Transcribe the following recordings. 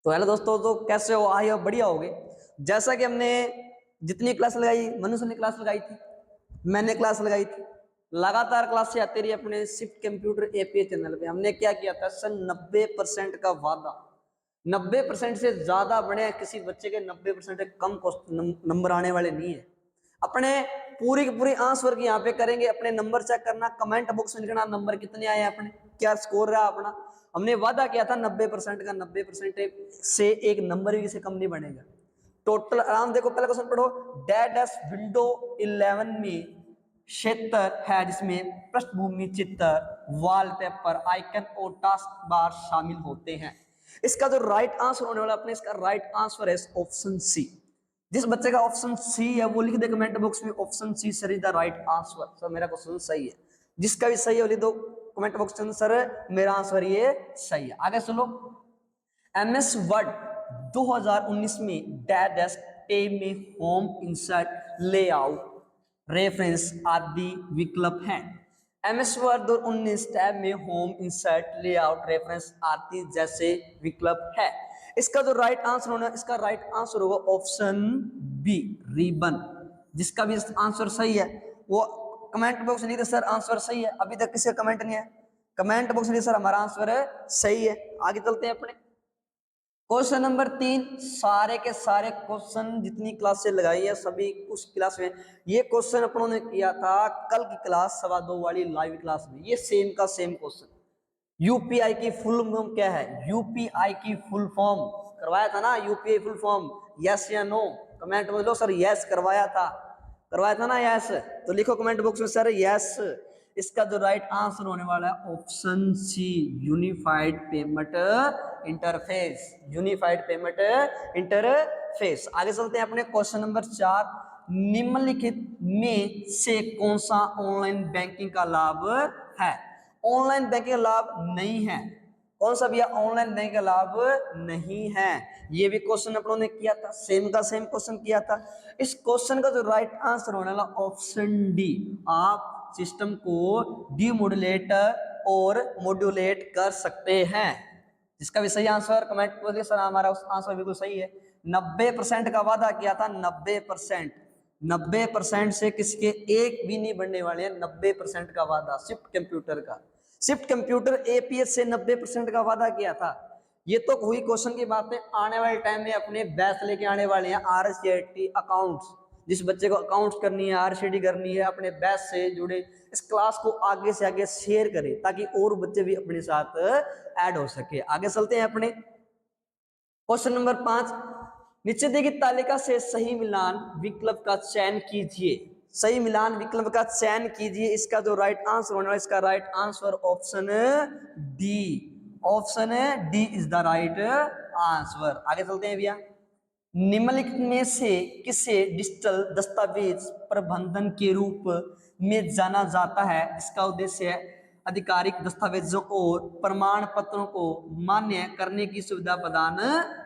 तो हेलो दोस्तों, तो कैसे हो? आई हो बढ़िया होगे। जैसा कि हमने जितनी क्लास लगाई, मनुष्य ने क्लास लगाई थी, मैंने क्लास लगाई थी, लगातार क्लासें आती रही अपने शिफ्ट कंप्यूटर एपीए चैनल पे। हमने क्या किया था सर, 90% का वादा। 90% से ज्यादा बने किसी बच्चे के 90% से कम नंबर आने वाले नहीं है। अपने पूरी की पूरी आंसर की यहाँ पे करेंगे। अपने नंबर चेक करना, कमेंट बॉक्स में लिखना नंबर कितने आए हैं, अपने क्या स्कोर रहा अपना। हमने वादा किया था 90% का, 90% से एक नंबर भी से कम नहीं बनेगा। टोटल आराम देखो, पहले क्वेश्चन पढ़ो। डैश विंडो 11 में क्षेत्र है जिसमें पृष्ठभूमि चित्र, वॉलपेपर, आइकन और टास्क बार शामिल होते हैं। इसका जो राइट आंसर होने वाला अपने, इसका राइट आंसर है ऑप्शन सी। जिस बच्चे का ऑप्शन सी है वो लिख दे कमेंट बॉक्स में, option C sir is the right answer. Sir मेरा क्वेश्चन सही है। जिसका भी सही है वो लिख दो कमेंट बॉक्स में, सर मेरा आंसर ये सही है। आगे सुनो। एमएस वर्ड 2019 में डैश टेब में होम, इंसर्ट, लेआउट, रेफरेंस आदि विकल्प हैं। एमएस वर्ड 2019 टैब में होम, इंसर्ट, लेआउट, रेफरेंस आदि जैसे विकल्प है। इसका जो राइट आंसर होना, इसका राइट आंसर होगा ऑप्शन बी, रिबन। जिसका भी आंसर सही है वो कमेंट बॉक्स में लिखे सर आंसर सही है। अभी तक किसी का कमेंट नहीं है, कमेंट बॉक्स में लिखे सर हमारा आंसर है सही है। आगे चलते हैं अपने क्वेश्चन नंबर 3। सारे के सारे क्वेश्चन जितनी क्लासेस लगाई है सभी उस क्लास में, ये क्वेश्चन अपनों ने किया था कल की क्लास 2:15 वाली लाइव क्लास में। ये सेम का सेम क्वेश्चन। यूपीआई की फुल फॉर्म क्या है? यूपीआई की फुल फॉर्म करवाया था ना, यूपीआई फुल फॉर्म, यस या नो? कमेंट में लो सर यस करवाया था, करवाया था ना यस? तो लिखो कमेंट बॉक्स में सर यस। इसका जो राइट आंसर होने वाला है option C, unified payment interface. Unified payment interface. आगे चलते हैं अपने क्वेश्चन नंबर 4। निम्नलिखित में से कौन सा ऑनलाइन बैंकिंग का लाभ है? ऑनलाइन बैंकिंग का लाभ नहीं है। कौन सा भैया ऑनलाइन बैंक का लाभ नहीं है? ये भी क्वेश्चन अपनों ने किया था, सेम का सेम क्वेश्चन किया था। इस क्वेश्चन का जो राइट आंसर होने वाला ऑप्शन डी। आप सिस्टम को डीमोडुलेट और मॉड्यूलेट कर सकते हैं। जिसका भी सही आंसर कमेंट करिए सर हमारा आंसर बिल्कुल सही है। 90% का वादा किया था, 90%। 90% से किसके एक भी नहीं बढ़ने वाले हैं। 90% का वादा शिफ्ट कंप्यूटर का, शिफ्ट कंप्यूटर एपीएस से 90% का वादा किया था। ये तो हुई क्वेश्चन की बात है। आने वाले टाइम में अपने बैच लेके आने वाले हैं आरसीटी अकाउंट्स। जिस बच्चे को अकाउंट्स करनी है, आरसीटी करनी है, अपने बैच से जुड़े इस क्लास को आगे से आगे शेयर करें ताकि और बच्चे भी अपने साथ ऐड हो सके। आगे चलते हैं अपने क्वेश्चन नंबर 5। नीचे दी गई तालिका से सही मिलान विकल्प का चयन कीजिए। सही मिलान विकल्प का चयन कीजिए। इसका जो राइट आंसर होने वाला, इसका right answer option D. Option D is the right answer. आगे चलते हैं भैया। निम्नलिखित में से किसे डिजिटल दस्तावेज प्रबंधन के रूप में जाना जाता है? इसका उद्देश्य है आधिकारिक दस्तावेजों और प्रमाण पत्रों को मान्य करने की सुविधा प्रदान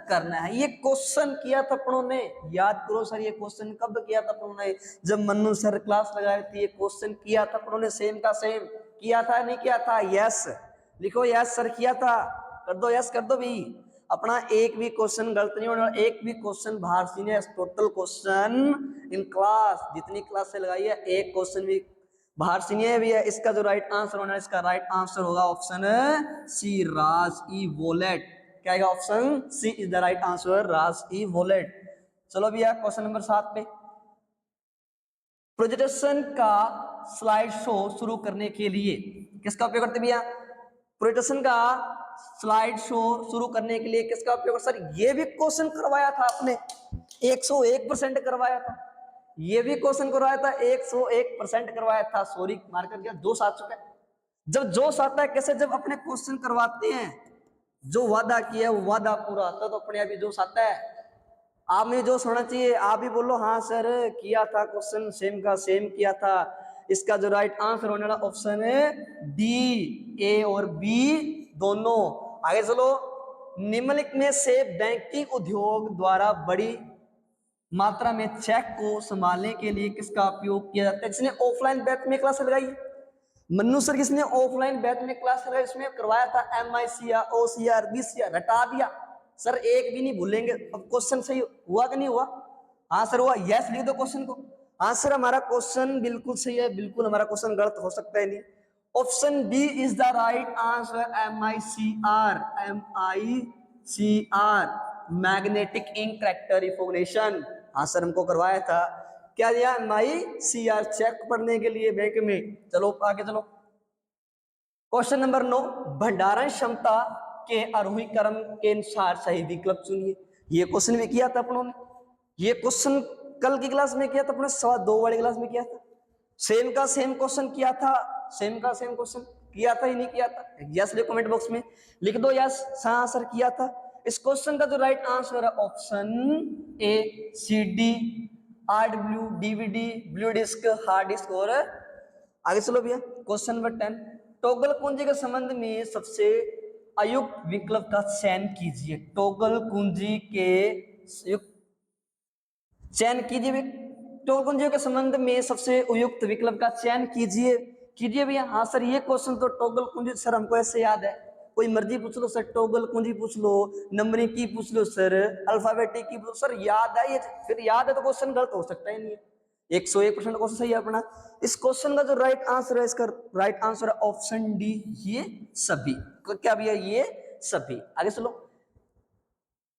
करना है। ये क्वेश्चन किया था अपनों ने, याद करो सर। ये क्वेश्चन कब किया था अपनों ने? जब मन्नू सर क्लास लगा रही थी, ये क्वेश्चन किया था अपनों ने, सेम का सेम किया था नहीं किया था? यस लिखो, यस सर किया था। कर दो यस, कर दो भी। अपना एक भी क्वेश्चन गलत नहीं होने, एक भी क्वेश्चन बाहर से नहीं। टोटल क्वेश्चन इन क्लास जितनी क्लास से लगाई है एक क्वेश्चन भी बाहर से नहीं है भैया। इसका जो राइट आंसर होना है, इसका राइट आंसर होगा option C, Raj e wallet. क्या आएगा? Option C is the right answer, Raj e wallet. चलो भैया क्वेश्चन नंबर 7 पे। प्रेजेंटेशन का स्लाइड शो शुरू करने के लिए किसका उपयोग करते भैया? प्रेजेंटेशन का स्लाइड शो शुरू करने के लिए किसका उपयोग? सर ये भी क्वेश्चन करवाया था आपने, 101% करवाया था। ये भी क्वेश्चन करवाया था, 101% करवाया था। सॉरी मार्कर क्या जोश आ चुका है। जब जोश आता है कैसे? जब अपने क्वेश्चन करवाते हैं, जो वादा किया वो वादा पूरा होता है तो अपने आप ही जोश आता है। आप में जोश होना चाहिए। आप भी बोलो हाँ सर किया था, क्वेश्चन सेम का सेम किया था। इसका जो राइट आंसर होने वाला ऑप्शन है डी, ए और बी दोनों। आगे चलो। निम्नलिखित में से बैंकिंग उद्योग द्वारा बड़ी मात्रा में चेक को संभालने के लिए किसका उपयोग किया जाता है? किसने ऑफलाइन बैच में क्लास लगाई? मन्नू सर किसने ऑफलाइन बैच में क्लास लगाई? इसमें करवाया था MICR, OCR, BCR हटा दिया। सर एक भी नहीं भूलेंगे। अब क्वेश्चन सही हुआ कि नहीं हुआ? हाँ सर हुआ, यस लिख दो क्वेश्चन को। हाँ सर हमारा क्वेश्चन बिल्कुल सही है, बिल्कुल हमारा क्वेश्चन गलत हो सकता है नहीं। Option B is the right answer, MICR, magnetic ink character recognition. हाँ सर हमको करवाया था, क्या दिया? MICR, चेक पढ़ने के लिए बैंक में। चलो आगे चलो। क्वेश्चन नंबर 9, भंडारण क्षमता के आरोही क्रम के अनुसार सही विकल्प चुनिए। ये क्वेश्चन भी किया था अपनों ने, ये क्वेश्चन कल की क्लास में किया था अपने, 2:15 वाली क्लास में किया था। सेम का सेम क्वेश्चन किया था, सेम का सेम क्वेश्चन किया था ही नहीं किया था? यस लिखो कमेंट बॉक्स में, लिख दो यस, हाँ सर किया था। इस क्वेश्चन का जो राइट आंसर है option A, CD, RW, DVD, blue disk, hard disk. और आगे चलो भैया, क्वेश्चन नंबर 10, टॉगल कुंजी के संबंध में सबसे अयुक्त विकल्प का चयन कीजिए। टॉगल कुंजी के चयन कीजिए, टॉगल कुंजियों के संबंध में सबसे उपयुक्त विकल्प का चयन कीजिए, कीजिए भैया। हाँ सर ये क्वेश्चन तो टॉगल कुंजी सर हमको ऐसे याद है, कोई मर्जी पूछ लो सर, टॉगल कुंजी पूछ लो, नंबरिंग की पूछ लो सर, अल्फाबेटिक की पूछ लो सर, याद है ये, फिर याद है तो क्वेश्चन गलत हो सकता ही नहीं है। 101% क्वेश्चन सही है अपना। इस क्वेश्चन का जो राइट आंसर है, इसका राइट आंसर है ऑप्शन डी, ये सभी। क्या भैया? ये सभी। आगे चलो,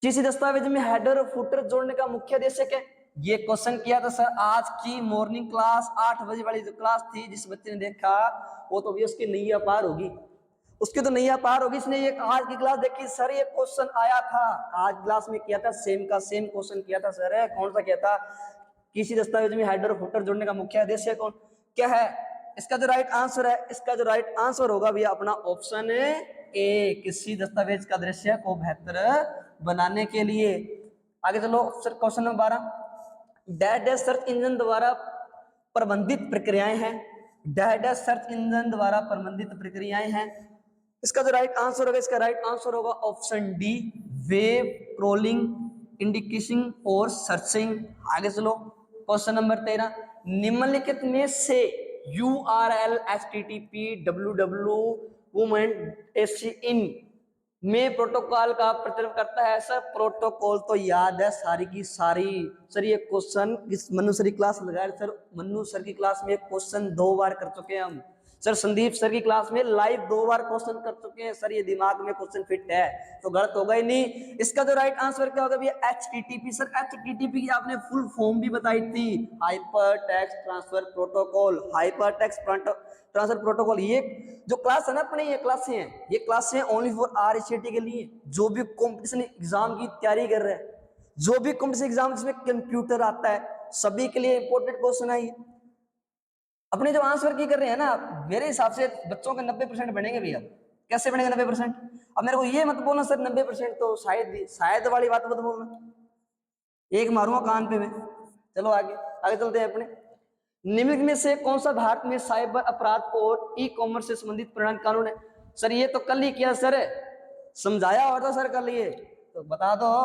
किसी दस्तावेज में हेडर और फुटर जोड़ने का मुख्य उद्देश्य क्या है? ये क्वेश्चन किया था सर आज की मॉर्निंग क्लास 8 बजे वाली जो क्लास थी, जिस बच्चे ने देखा वो तो भी उसकी नैया पार होगी, उसकी तो नैया पार होगी। इसने ये आज की क्लास देखी सर, ये क्वेश्चन आया था आज क्लास में, किया था सेम का सेम क्वेश्चन किया था सर। कौन सा किया था? किसी दस्तावेज में हेडर और फुटर जोड़ने का मुख्य उद्देश्य कौन क्या है? इसका जो राइट आंसर है, इसका जो राइट आंसर होगा भैया अपना ऑप्शन ए, किसी दस्तावेज का दृश्य को बेहतर बनाने के लिए। आगे चलो sir, question number 12, dash dash search engine द्वारा प्रबंधित प्रक्रियाएं हैं, डैश डैश सर्च इंजन द्वारा प्रबंधित प्रक्रियाएं हैं। इसका जो राइट आंसर होगा, इसका राइट आंसर होगा option D, web crawling, indication और सर्चिंग। आगे चलो, क्वेश्चन नंबर 13, निम्नलिखित में से URL HTTP www women in में प्रोटोकॉल का प्रतिनिधित्व करता है? सर प्रोटोकॉल तो याद है सारी की सारी सर, ये क्वेश्चन इस मनु सर की क्लास लगाए सर, मनु सर की क्लास में क्वेश्चन 2 बार कर चुके हैं हम सर, संदीप सर की क्लास में लाइव 2 बार क्वेश्चन कर चुके हैं सर, ये दिमाग में क्वेश्चन फिट है तो गलत होगा ही नहीं। इसका जो राइट आंसर क्या होगा भैया? HTTP। सर HTTP की आपने फुल फॉर्म भी बताई थी, hyper text transfer protocol, hyper text transfer protocol. ये जो क्लास है ना अपने, ये क्लासें हैं, ये क्लासें ओनली फॉर RCT के लिए, जो भी कॉम्पिटिशन एग्जाम की तैयारी कर रहे हैं, जो भी कॉम्पिटिशन एग्जाम जिसमें कंप्यूटर आता है, सभी के लिए इंपॉर्टेंट क्वेश्चन है। अपने जो आंसर की कर रहे हैं ना, मेरे हिसाब से बच्चों के 90% बनेंगे भैया। कैसे बनेंगे 90%? अब मेरे को ये मत बोलना सर 90% तो शायद वाली बात मत बोलना, एक मारूंगा कान पे मैं। चलो आगे आगे चलते हैं अपने। निम्नलिखित में से कौन सा भारत में साइबर अपराध और ई-कॉमर्स से संबंधित परिणाम कानून है? सर ये तो कल ही किया सर, समझाया और था सर कल, ये तो बता दो।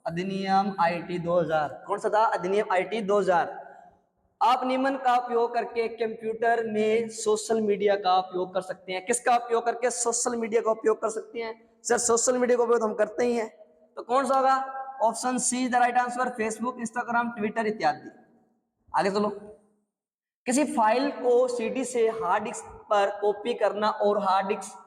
अधिनियम IT 2000, कौन सा था? अधिनियम IT 2000। आप निम्न का उपयोग करके कंप्यूटर में सोशल मीडिया का उपयोग कर सकते हैं। किसका उपयोग करके? सोशल मीडिया का उपयोग कर सकते हैं सर, सोशल मीडिया का उपयोग तो हम करते ही हैं, तो कौन सा होगा? Option see the right answer, Facebook, Instagram, Twitter इत्यादि। आगे चलो, किसी फाइल को CD से हार्ड डिस्क पर कॉपी करना और हार्ड डिस्क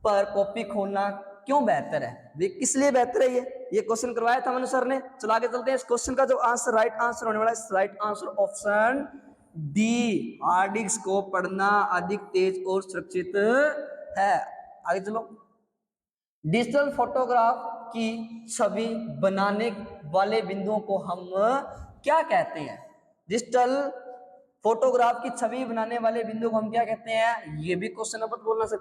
पर कॉपी खोलना क्यों बेहतर है? किस लिए बेहतर है? ये क्वेश्चन करवाया था मनु सर ने। चलो आगे चलते हैं, इस क्वेश्चन का जो आंसर राइट आंसर होने वाला है, right answer option D, hard disk को पढ़ना अधिक तेज और सुरक्षित है। आगे चलो, डिजिटल फोटोग्राफ की छवि बनाने वाले बिंदुओं को हम क्या कहते हैं? डिजिटल फोटोग्राफ की छवि बनाने वाले बिंदु को हम क्या कहते हैं? ये भी क्वेश्चन मत बोलना सर,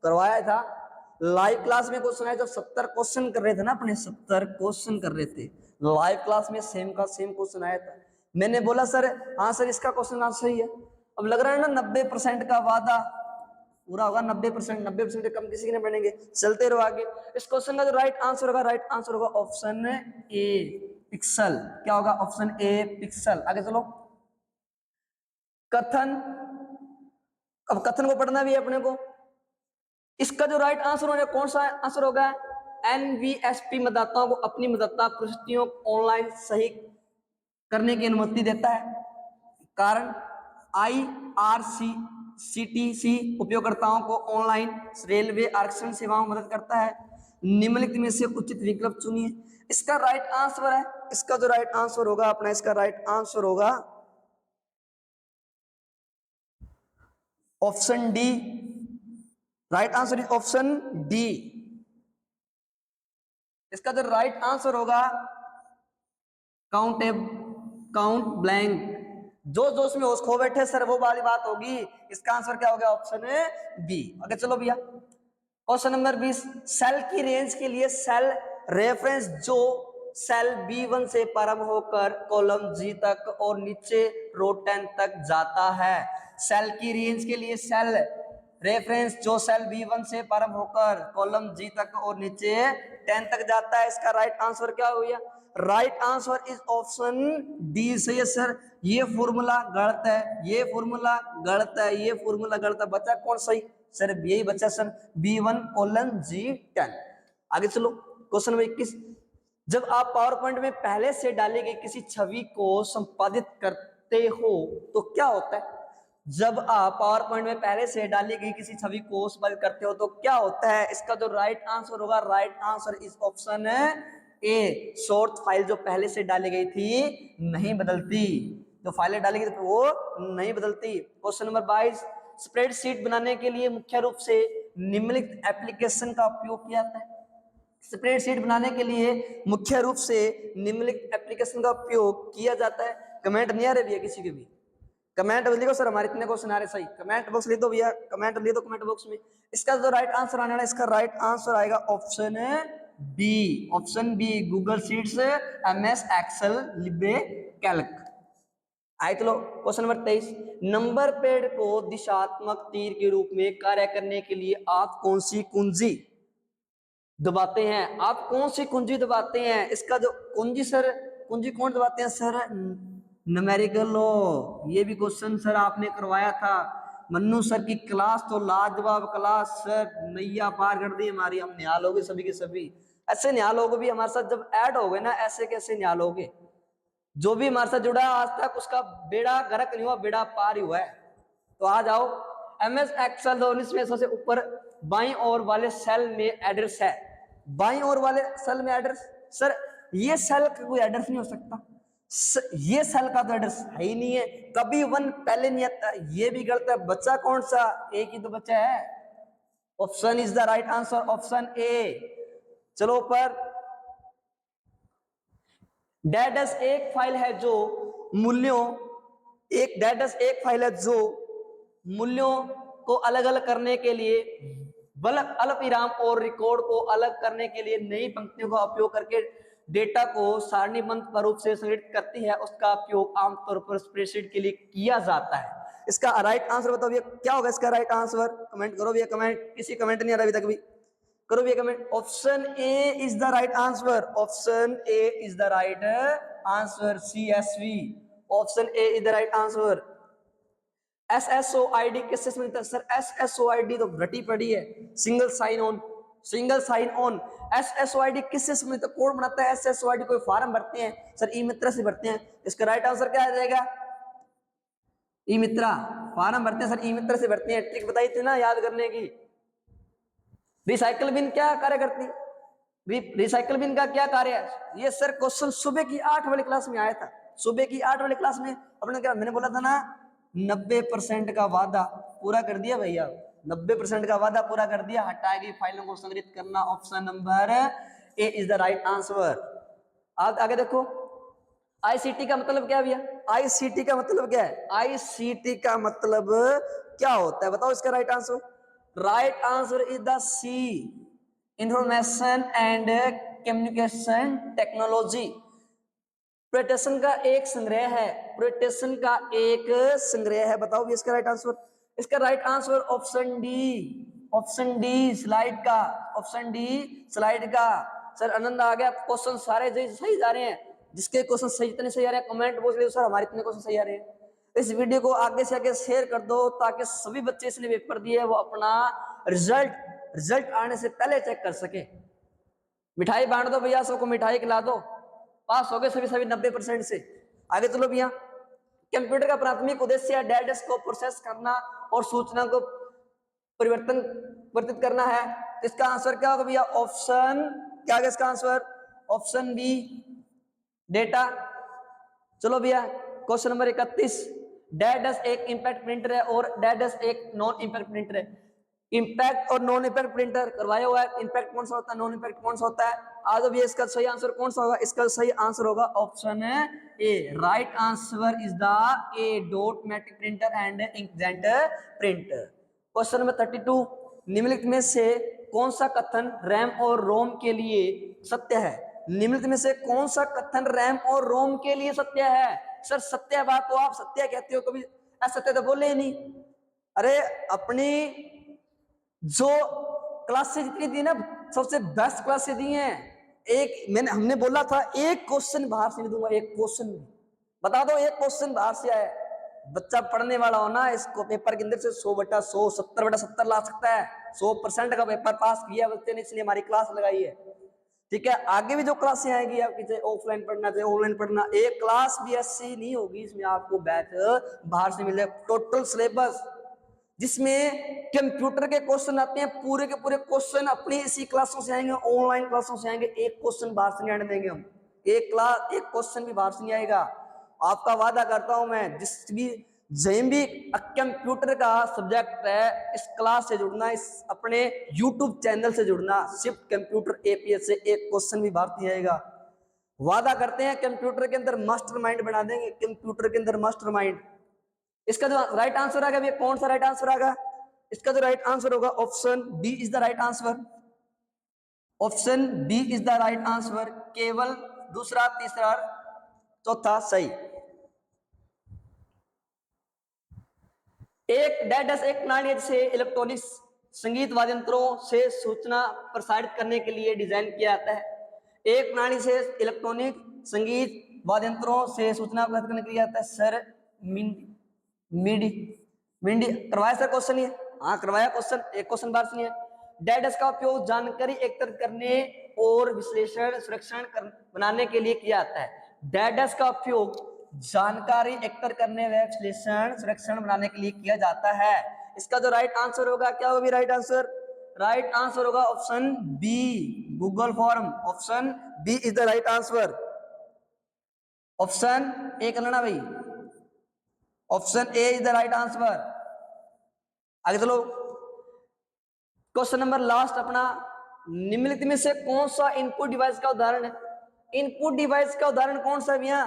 करवाया था लाइव क्लास में क्वेश्चन आया, जब 70 क्वेश्चन कर रहे थे ना अपने, 70 क्वेश्चन कर रहे थे लाइव क्लास में, सेम का सेम क्वेश्चन आया था। मैंने बोला सर हाँ सर इसका क्वेश्चन आंसर सही है। अब लग रहा है ना 90% का वादा पूरा होगा, 90%, 90% से कम किसी के नहीं बनेंगे। चलते रहो आगे, इस क्वेश्चन का जो राइट आंसर होगा, राइट आंसर होगा ऑप्शन ए, पिक्सल। क्या होगा? Option A, pixel. आगे चलो, कथन। अब कथन को पढ़ना भी है अपने को। इसका जो राइट आंसर होगा कौन सा आंसर होगा? एनवीएसपी मतदाताओं को अपनी मतदाता प्रविष्टियों ऑनलाइन सही करने की अनुमति देता है। कारण IRCTC उपयोगकर्ताओं को ऑनलाइन रेलवे आरक्षण सेवाओं में मदद करता है। निम्नलिखित में से उचित विकल्प चुनिए। इसका राइट आंसर है, इसका जो राइट आंसर होगा अपना, इसका राइट आंसर होगा option D. Right answer is option D. इसका जो राइट आंसर होगा काउंट ब्लैंक। जो जो उसमें होश खो बैठे सर वो वाली बात होगी। इसका आंसर क्या हो गया? Option B. आगे चलो भैया, क्वेश्चन नंबर 20। सेल की रेंज के लिए सेल रेफरेंस जो सेल B1 से प्रारंभ होकर कॉलम G तक और नीचे रो 10 तक जाता है। सेल की रेंज के लिए सेल रेफरेंस जो सेल B1 से प्रारंभ होकर कॉलम G तक और नीचे 10 तक जाता है। इसका राइट आंसर क्या हो गया? Right answer is option D. सही है सर, ये फॉर्मूला गलत है, ये फॉर्मूला गलत है, ये फॉर्मूला गलत है। बचा कौन सही? सर यही बचा सर B1:G10। आगे चलो, क्वेश्चन नंबर 21। जब आप पावर पॉइंट में पहले से डाली गई किसी छवि को संपादित करते हो तो क्या होता है? जब आप पावर पॉइंट में पहले से डाली गई किसी छवि को संपादित करते हो तो क्या होता है? इसका जो राइट आंसर होगा, right answer is option A. Short file जो पहले से डाली गई थी नहीं बदलती, जो फाइलें डाली गई थी वो नहीं बदलती। Question number 22। स्प्रेडशीट बनाने के लिए मुख्य रूप से निम्नलिखित एप्लीकेशन का उपयोग किया जाता है। स्प्रेडशीट बनाने के लिए मुख्य रूप से निम्नलिखित एप्लीकेशन का उपयोग किया जाता है। कमेंट नहीं आ रहे भैया किसी के भी? कमेंट लिखो सर, हमारे इतने क्वेश्चन आ रहे सही। कमेंट बॉक्स लिख दो भैया, कमेंट लिख दो कमेंट बॉक्स में। इसका जो राइट आंसर आने वाला है, इसका राइट आंसर आएगा option B. Option B, Google Sheets, MS Excel, Libre Calc. आए चलो क्वेश्चन नंबर 23। नंबर पेड़ को दिशात्मक तीर के रूप में कार्य करने के लिए आप कौन सी कुंजी दबाते हैं? आप कौन सी कुंजी दबाते हैं? इसका जो कुंजी सर, कुंजी कौन दबाते हैं सर? न्यूमेरिकल लो। ये भी क्वेश्चन सर आपने करवाया था मन्नू सर की क्लास, तो लाजवाब क्लास सर, नैया पार कर दी हमारी। हम निहाल हो गए सभी के सभी। ऐसे निहाल हो गए भी हमारे साथ जब ऐड हो गए ना, ऐसे कैसे निहाल हो गए? जो भी हमारे साथ जुड़ा है आज तक उसका बेड़ा गर्क नहीं हुआ, बेड़ा पार ही हुआ है। तो आ जाओ, MS एक्सेल 19 में सबसे ऊपर बाईं ओर वाले सेल में एड्रेस है। बाईं ओर वाले सेल में एड्रेस, सर ये सेल का कोई एड्रेस नहीं हो सकता। ये सेल का तो एड्रेस है ही नहीं है, कभी 1 पहले नहीं आता। ये भी गलत है। बच्चा कौन सा? एक ही तो बच्चा है। Option is the right answer, option ए। चलो ऊपर, डैडस एक फाइल है जो मूल्यों एक डैडस एक फाइल है जो मूल्यों को अलग अलग करने के लिए बल्क अल्पविराम और रिकॉर्ड को अलग करने के लिए नई पंक्तियों का उपयोग करके डेटा को सारणीबद्ध रूप से संगठित करती है। उसका उपयोग आमतौर पर स्प्रेडशीट के लिए किया जाता है। इसका राइट आंसर बताओ भैया, क्या होगा इसका राइट आंसर? कमेंट करो भैया, कमेंट। किसी कमेंट नहीं आ रहा अभी तक भी, करो भैया comment. Option A is the right answer, option A is the right answer, CSV। Option A is the right answer. SSOID किससे मिलता है सर? SSOID तो रटी पड़ी है, single sign on, single sign on. SSOID किससे मिलता है? कौन बनाता है SSOID? कोई फॉर्म भरते हैं सर, ई मित्रा से भरते हैं। इसका राइट आंसर क्या आ जाएगा? ई मित्रा फॉर्म भरते हैं सर, ई मित्रा से भरते हैं। ट्रिक बताई थी ना याद करने की। रिसाइकल बिन क्या कार्य करती? रिसाइकल बिन का क्या कार्य है? ये सर क्वेश्चन सुबह की 8 वाली क्लास में आया था। सुबह की 8 वाली क्लास में अपने क्या मैंने बोला था ना, 90% का वादा पूरा कर दिया भैया। 90% का वादा पूरा कर दिया। हटाएगी फाइलों को संग्रहित करना, option number A is the right answer. आगे देखो, ICT का मतलब क्या भैया? ICT का मतलब क्या है? ICT का मतलब क्या होता है बताओ इसका right answer? Right answer is the C, information and communication technology. Protection का एक संग्रह है, प्रोटेक्शन का एक संग्रह है। बताओ भी इसका राइट आंसर? इसका right answer option D, option D slide का, ऑप्शन डी स्लाइड का। सर आनंद आ गया, क्वेश्चन सारे सही जा रहे हैं। जिसके क्वेश्चन सही इतने सही आ रहे हैं कमेंट बॉक्स में सर हमारे इतने क्वेश्चन सही आ रहे हैं। इस वीडियो को आगे से आगे शेयर कर दो ताकि सभी बच्चे इसने पेपर दिए वो अपना रिजल्ट आने से पहले चेक कर सके। मिठाई बांट दो भैया, सबको मिठाई खिला दो, पास हो गए सभी सभी 90% से। आगे चलो भैया। कंप्यूटर का प्राथमिक उद्देश्य है डेटा को प्रोसेस करना और सूचना को परिवर्तित करना है। इसका आंसर क्या होगा भैया? ऑप्शन क्या होगा इसका आंसर? Option B, data. चलो भैया क्वेश्चन नंबर 31, डेडस एक इंपैक्ट प्रिंटर है और डेडस एक नॉन इंपैक्ट प्रिंटर है। इंपैक्ट और नॉन इंपैक्ट प्रिंटर करवाया हुआ है, इंपैक्ट कौन सा होता है, नॉन इंपैक्ट कौन सा होता है? आज भैया इसका सही आंसर कौन सा होगा? इसका सही आंसर होगा option A. Right answer is the A, dot matric printer and inkjet printer. Question number 32, निम्नलिखित में से कौन सा कथन रैम और रोम के लिए सत्य है? निम्नलिखित में से कौन सा कथन रैम और रोम के लिए सत्य है? सर सत्य बात तो आप सत्य कहते हो, कभी असत्य तो बोले ही नहीं। अरे अपनी जो क्लासेस जितनी थी ना, सबसे बेस्ट क्लासेस दी हैं। हमने बोला था एक क्वेश्चन बाहर से नहीं दूंगा, एक क्वेश्चन बता दो, एक क्वेश्चन बाहर से आया। बच्चा पढ़ने वाला हो ना, इसको पेपर के अंदर से 100/100 70/70 ला सकता है। 100% का पेपर पास किया बच्चे ने, इसलिए हमारी क्लास लगाई है। ठीक है, आगे भी जो क्लासें आएगी आपकी, चाहे ऑफलाइन पढ़ना चाहे ऑनलाइन पढ़ना, एक क्लास भी ऐसी नहीं होगी इसमें आपको बैच बाहर से मिले। टोटल सिलेबस जिसमें कंप्यूटर के क्वेश्चन आते हैं, पूरे के पूरे क्वेश्चन अपनी इसी क्लासों से आएंगे, ऑनलाइन क्लासों से आएंगे। एक क्वेश्चन बाहर से नहीं आने देंगे हम, एक क्वेश्चन भी बाहर से नहीं आएगा। आपका वादा करता हूं मैं, जिस भी कंप्यूटर का सब्जेक्ट है, इस क्लास से जुड़ना, इस अपने यूट्यूब चैनल से जुड़ना, शिफ्ट कंप्यूटर एपीएस से एक क्वेश्चन भी बाहर नहीं आएगा। वादा करते हैं कंप्यूटर के अंदर मास्टरमाइंड बना देंगे, कंप्यूटर के अंदर मास्टरमाइंड। इसका जो राइट आंसर आ गया भैया, कौन सा राइट आंसर आ गया? इसका जो राइट आंसर होगा option B is the right answer. Option B is the right answer. केवल दूसरा, तीसरा, चौथा सही। एक डेडस एक प्रणाली से इलेक्ट्रॉनिक संगीत वाद्य यंत्रों से सूचना प्रसारित करने के लिए डिजाइन किया जाता है। एक प्रणाली से इलेक्ट्रॉनिक संगीत वाद्य यंत्रों से सूचना प्रसारित करने के लिए आता है। सर मिडी करवाया सर क्वेश्चन? ये हाँ करवाया क्वेश्चन, एक क्वेश्चन बार सुनिए। डेडस का उपयोग जानकारी एकत्रित करने और विश्लेषण सुरक्षण बनाने के लिए किया जाता है। डेडस का उपयोग जानकारी एकत्र करने व विश्लेषण सुरक्षण बनाने के लिए किया जाता है। इसका जो राइट आंसर होगा क्या होगा? राइट आंसर, राइट आंसर होगा option B, Google Form. Option B is the right answer. Option A कर लेना भाई, option A is the right answer. आगे चलो, क्वेश्चन नंबर लास्ट अपना, निम्नलिखित में से कौन सा इनपुट डिवाइस का उदाहरण है? इनपुट डिवाइस का उदाहरण कौन सा भैया?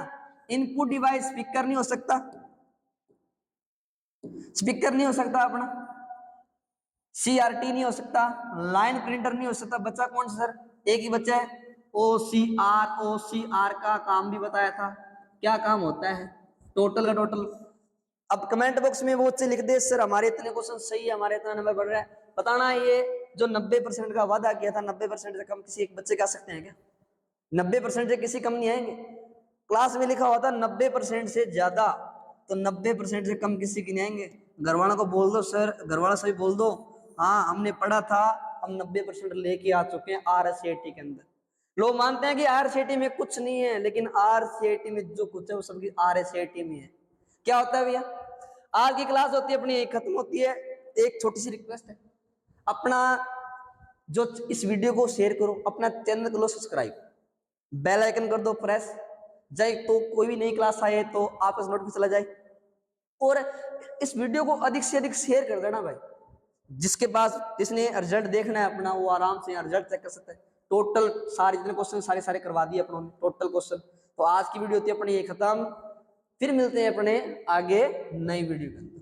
इनपुट डिवाइस स्पीकर नहीं हो सकता, स्पीकर नहीं हो सकता अपना, सीआरटी नहीं हो सकता, लाइन प्रिंटर नहीं हो सकता। बच्चा कौन सा सर? एक ही बच्चा है, ओसीआर का काम भी बताया था, क्या काम होता है? टोटल का टोटल। अब कमेंट बॉक्स में वो लिख दे सर हमारे इतने क्वेश्चन सही है, हमारे इतना नंबर बढ़ रहा है। बताना ये जो 90% का वादा किया था, 90% से कम किसी एक बच्चे का सकते हैं क्या? 90% से किसी कम नहीं आएंगे। क्लास में लिखा हुआ था 90% से ज्यादा, तो 90% से कम किसी की नहीं आएंगे। घर वालों को बोल दो सर, घर वालों से भी बोल दो हाँ हमने पढ़ा था, हम 90% लेके आ चुके हैं आरसीईटी के अंदर। लोग मानते हैं कि आरसीईटी में कुछ नहीं है, लेकिन आरसीईटी में जो कुछ है वो सबकी आरसीईटी में है। क्या होता है भैया? आज की क्लास होती है अपनी खत्म होती है। एक छोटी सी रिक्वेस्ट है, अपना जो इस वीडियो को शेयर करो, अपना चैनल को सब्सक्राइब, बेल आइकन कर दो प्रेस, जाए तो कोई भी नई क्लास आए तो आप इस नोटिफिकेशन चला जाए। और इस वीडियो को अधिक से अधिक शेयर कर देना भाई, जिसके पास जिसने रिजल्ट देखना है अपना, वो आराम से रिजल्ट चेक कर सकता है। टोटल सारे जितने क्वेश्चन सारे करवा दिए अपनों ने, टोटल क्वेश्चन। तो आज की वीडियो होती है अपनी ये खत्म, फिर मिलते हैं अपने आगे नई वीडियो में।